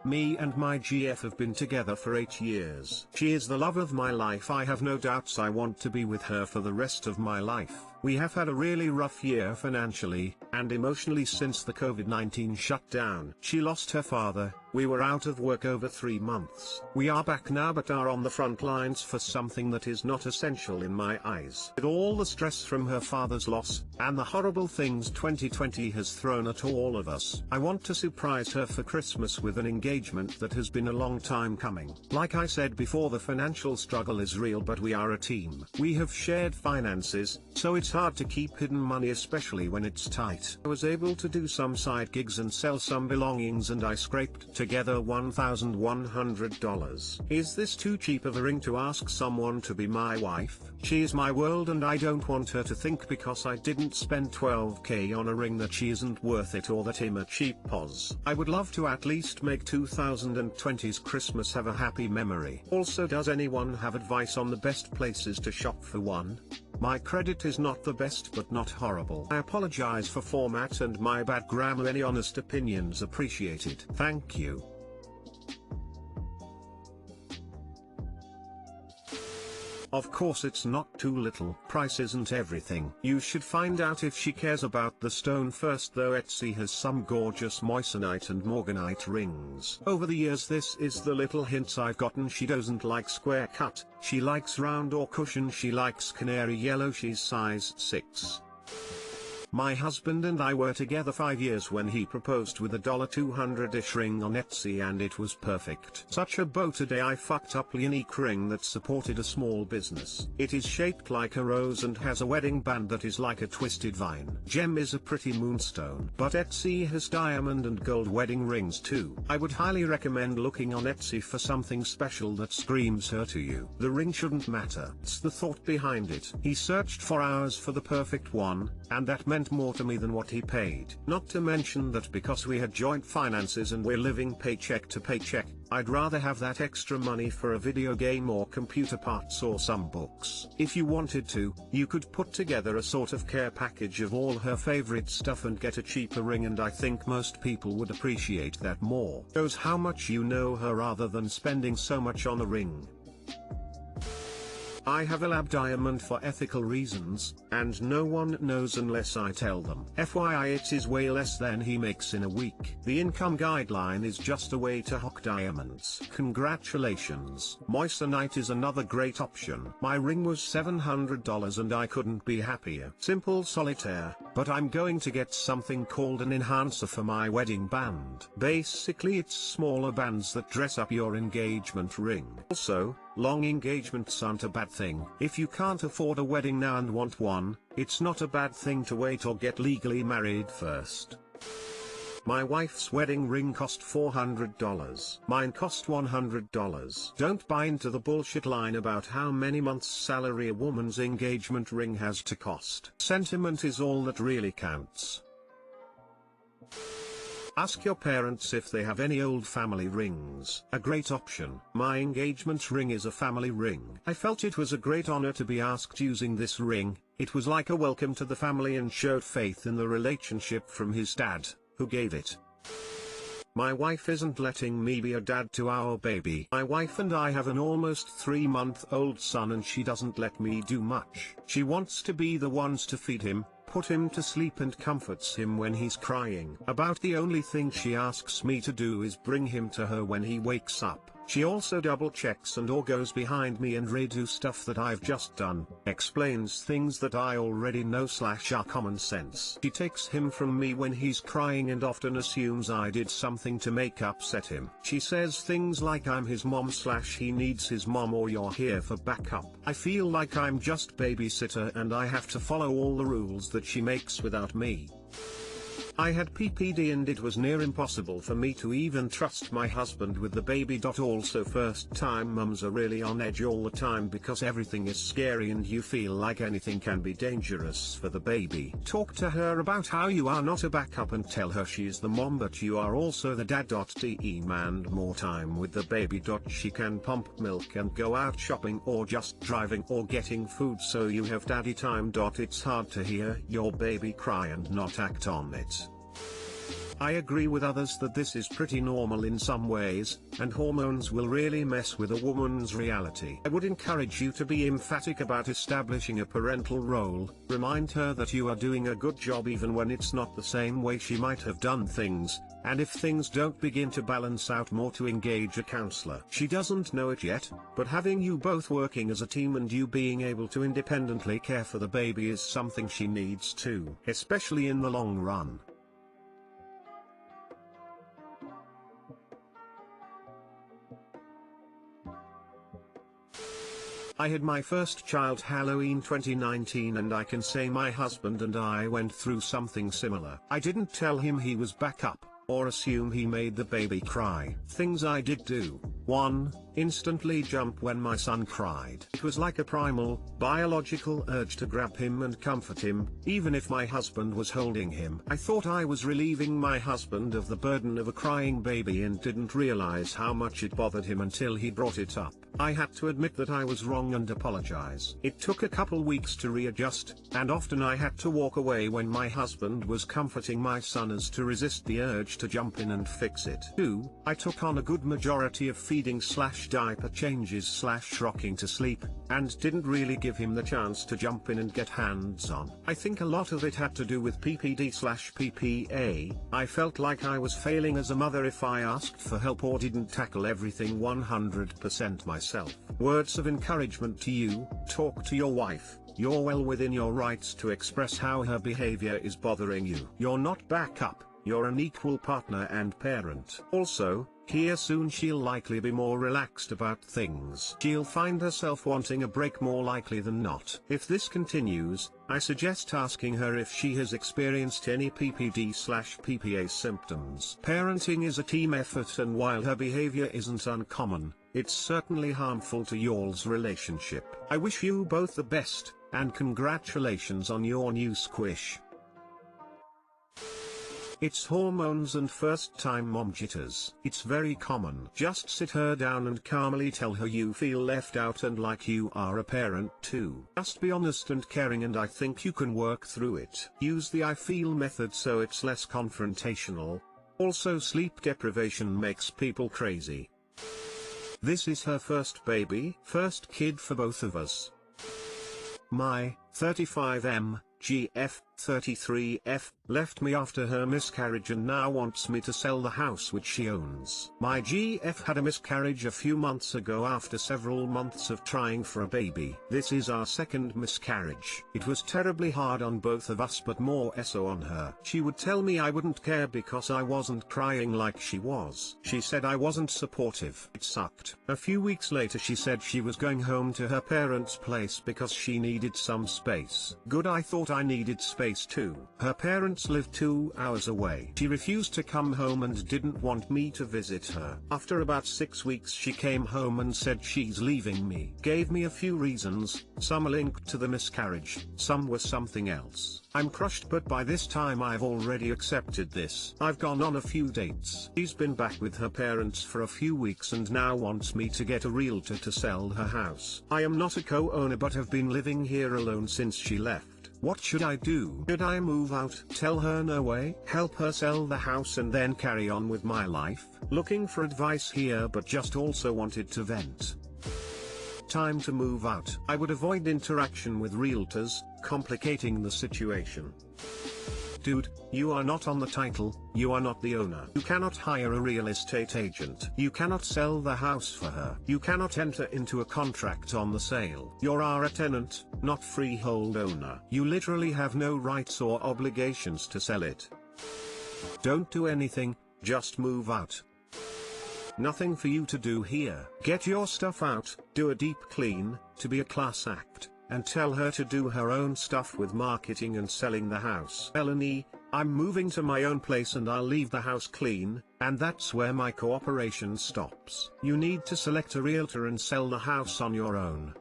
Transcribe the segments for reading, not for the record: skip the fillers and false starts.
Me and my GF have been together for 8 years. She is the love of my life. I have no doubts I want to be with her for the rest of my life. We have had a really rough year financially and emotionally since the COVID-19 shutdown. She lost her father. We were out of work over 3 months. We are back now but are on the front lines for something that is not essential in my eyes. With all the stress from her father's loss, and the horrible things 2020 has thrown at all of us, I want to surprise her for Christmas with an engagement that has been a long time coming. Like I said before, the financial struggle is real but we are a team. We have shared finances, so it's hard to keep hidden money especially when it's tight. I was able to do some side gigs and sell some belongings and I scraped together $1,100. Is this too cheap of a ring to ask someone to be my wife? She is my world and I don't want her to think because I didn't spend $12K on a ring that she isn't worth it or that I'm a cheap pos. I would love to at least make 2020's Christmas have a happy memory. Also, does anyone have advice on the best places to shop for one? My credit is not the best but not horrible. I apologize for format and my bad grammar. Any honest opinions appreciated. Thank you. Of course it's not too little. Price isn't everything. You should find out if she cares about the stone first though. Etsy has some gorgeous moissanite and morganite rings. Over the years this is the little hints I've gotten. She doesn't like square cut, she likes round or cushion, she likes canary yellow, she's size 6. My husband and I were together 5 years when he proposed with a $200-ish ring on Etsy and it was perfect. Such a bow today. I fucked up a unique ring that supported a small business. It is shaped like a rose and has a wedding band that is like a twisted vine. Gem is a pretty moonstone. But Etsy has diamond and gold wedding rings too. I would highly recommend looking on Etsy for something special that screams her to you. The ring shouldn't matter. It's the thought behind it. He searched for hours for the perfect one, and that meant more to me than what he paid. Not to mention that because we had joint finances and we're living paycheck to paycheck, I'd rather have that extra money for a video game or computer parts or some books. If you wanted to, you could put together a sort of care package of all her favorite stuff and get a cheaper ring, and I think most people would appreciate that more. Shows how much you know her rather than spending so much on a ring. I have a lab diamond for ethical reasons, and no one knows unless I tell them. FYI, it is way less than he makes in a week. The income guideline is just a way to hock diamonds. Congratulations. Moissanite is another great option. My ring was $700 and I couldn't be happier. Simple solitaire, but I'm going to get something called an enhancer for my wedding band. Basically it's smaller bands that dress up your engagement ring. Also, long engagements aren't a bad thing. If you can't afford a wedding now and want one, it's not a bad thing to wait or get legally married first. My wife's wedding ring cost $400. Mine cost $100. Don't buy into the bullshit line about how many months' salary a woman's engagement ring has to cost. Sentiment is all that really counts. Ask your parents if they have any old family rings. A great option. My engagement ring is a family ring. I felt it was a great honor to be asked using this ring. It was like a welcome to the family and showed faith in the relationship from his dad, who gave it. My wife isn't letting me be a dad to our baby. My wife and I have an almost 3-month-old son and she doesn't let me do much. She wants to be the ones to feed him, put him to sleep and comforts him when he's crying. About the only thing she asks me to do is bring him to her when he wakes up. She also double checks and or goes behind me and redo stuff that I've just done, explains things that I already know / are common sense. She takes him from me when he's crying and often assumes I did something to make upset him. She says things like I'm his mom / he needs his mom or you're here for backup. I feel like I'm just babysitter and I have to follow all the rules that she makes without me. I had PPD and it was near impossible for me to even trust my husband with the baby. Also, first time mums are really on edge all the time because everything is scary and you feel like anything can be dangerous for the baby. Talk to her about how you are not a backup and tell her she is the mom but you are also the dad. Demand more time with the baby. She can pump milk and go out shopping or just driving or getting food so you have daddy time. It's hard to hear your baby cry and not act on it. I agree with others that this is pretty normal in some ways, and hormones will really mess with a woman's reality. I would encourage you to be emphatic about establishing a parental role, remind her that you are doing a good job even when it's not the same way she might have done things, and if things don't begin to balance out, more to engage a counselor. She doesn't know it yet, but having you both working as a team and you being able to independently care for the baby is something she needs too, especially in the long run. I had my first child Halloween 2019, and I can say my husband and I went through something similar. I didn't tell him he was back up, or assume he made the baby cry. Things I did do: 1. Instantly jump when my son cried. It was like a primal, biological urge to grab him and comfort him, even if my husband was holding him. I thought I was relieving my husband of the burden of a crying baby and didn't realize how much it bothered him until he brought it up. I had to admit that I was wrong and apologize. It took a couple weeks to readjust, and often I had to walk away when my husband was comforting my son as to resist the urge to jump in and fix it. 2. I took on a good majority of feeding/diaper changes/rocking to sleep, and didn't really give him the chance to jump in and get hands on. I think a lot of it had to do with PPD/PPA. I felt like I was failing as a mother if I asked for help or didn't tackle everything 100% myself. Words of encouragement to you: talk to your wife. You're well within your rights to express how her behavior is bothering you. You're not back up, you're an equal partner and parent. Also, here soon she'll likely be more relaxed about things. She'll find herself wanting a break more likely than not. If this continues, I suggest asking her if she has experienced any PPD/PPA symptoms. Parenting is a team effort, and while her behavior isn't uncommon, it's certainly harmful to y'all's relationship. I wish you both the best, and congratulations on your new squish. It's hormones and first-time mom jitters. It's very common. Just sit her down and calmly tell her you feel left out and like you are a parent too. Just be honest and caring, and I think you can work through it. Use the I feel method so it's less confrontational. Also, sleep deprivation makes people crazy. This is her first baby, first kid for both of us. My 35M, GF, 33F, left me after her miscarriage and now wants me to sell the house which she owns. My GF had a miscarriage a few months ago after several months of trying for a baby. This is our second miscarriage. It was terribly hard on both of us, but more so on her. She would tell me I wouldn't care because I wasn't crying like she was. She said I wasn't supportive. It sucked. A few weeks later she said she was going home to her parents' place because she needed some space. Good, I thought I needed space too. Her parents lived 2 hours away. She refused to come home and didn't want me to visit her. After about 6 weeks she came home and said she's leaving me. Gave me a few reasons, some linked to the miscarriage, some were something else. I'm crushed, but by this time I've already accepted this. I've gone on a few dates. She's been back with her parents for a few weeks and now wants me to get a realtor to sell her house. I am not a co-owner but have been living here alone since she left. What should I do? Should I move out? Tell her no way? Help her sell the house and then carry on with my life? Looking for advice here, but just also wanted to vent. Time to move out. I would avoid interaction with realtors, complicating the situation. Dude, you are not on the title, you are not the owner. You cannot hire a real estate agent. You cannot sell the house for her. You cannot enter into a contract on the sale. You are a tenant, not freehold owner. You literally have no rights or obligations to sell it. Don't do anything, just move out. Nothing for you to do here. Get your stuff out, do a deep clean, to be a class act, and tell her to do her own stuff with marketing and selling the house. Melanie, I'm moving to my own place and I'll leave the house clean, and that's where my cooperation stops. You need to select a realtor and sell the house on your own.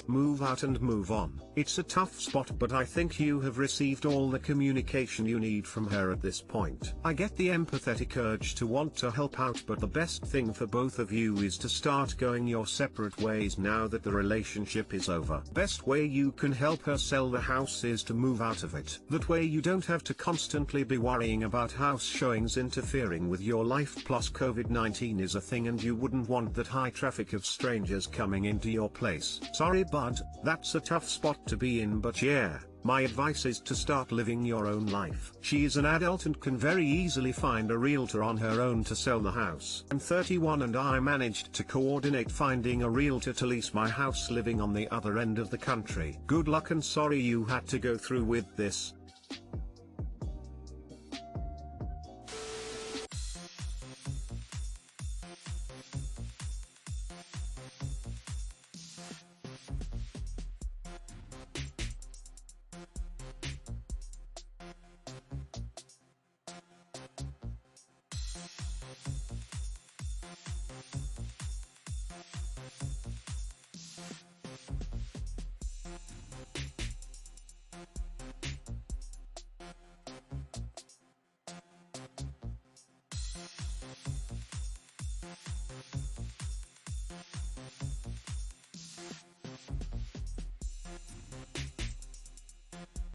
move out and move on. It's a tough spot, but I think you have received all the communication you need from her at this point. I get the empathetic urge to want to help out, but the best thing for both of you is to start going your separate ways now that the relationship is over. Best way you can help her sell the house is to move out of it. That way you don't have to constantly be worrying about house showings interfering with your life, plus COVID-19 is a thing and you wouldn't want that high traffic of strangers coming into your place. Sorry bud, that's a tough spot to be in, but yeah, my advice is to start living your own life. She is an adult and can very easily find a realtor on her own to sell the house. I'm 31 and I managed to coordinate finding a realtor to lease my house living on the other end of the country. Good luck and sorry you had to go through with this.